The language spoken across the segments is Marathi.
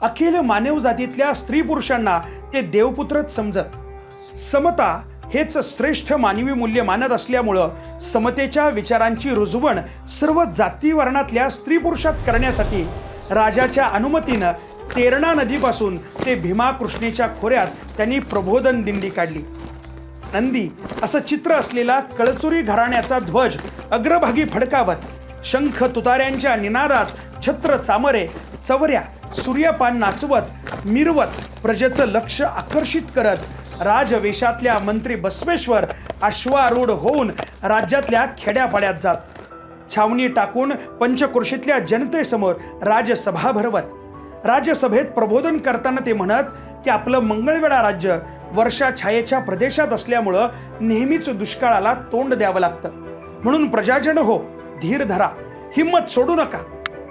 अखिल मानव जातीतल्या स्त्री पुरुषांना ते देवपुत्रच समजत. समता हेच श्रेष्ठ मानवी मूल्य मानत असल्यामुळं समतेच्या विचारांची रुजवण सर्व जाती वर्णातल्या स्त्री पुरुषात करण्यासाठी राजाच्या अनुमतीनं तेरणा नदीपासून ते भीमा कृष्णेच्या खोऱ्यात त्यांनी प्रबोधन दिंडी काढली. नंदी असं चित्र असलेला कळचुरी घराण्याचा ध्वज अग्रभागी फडकावत, शंख तुतार्यांच्या निनादात छत्र चामरे चवऱ्या सूर्यपान नाचवत मिरवत प्रजेचं लक्ष आकर्षित करत राजवेशातल्या मंत्री बसवेश्वर अश्वारूढ होऊन राज्यातल्या खेड्यापाड्यात जात. छावणी टाकून पंचक्रोशीतल्या जनतेसमोर राजसभा भरवत. राजसभेत प्रबोधन करताना ते म्हणत की आपलं मंगळवेढा राज्य वर्षा छायेच्या प्रदेशात असल्यामुळं नेहमीच दुष्काळाला तोंड द्यावं लागतं. म्हणून प्रजाजन हो, धीर धरा, हिम्मत सोडू नका.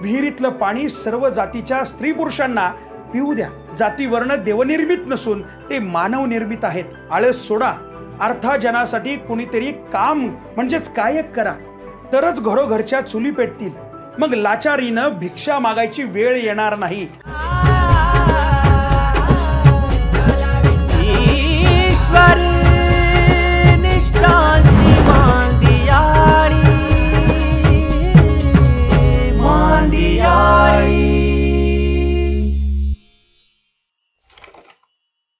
विहिरीतलं पाणी सर्व जातीच्या स्त्री पुरुषांना पिऊ द्या. जाती वर्ण देवनिर्मित नसून ते मानव निर्मित आहेत. आळस सोडा. अर्थाजनासाठी कुणीतरी काम म्हणजेच कायक करा, तरच घरोघरच्या चुली पेटतील. मग लाचारीनं भिक्षा मागायची वेळ येणार नाही.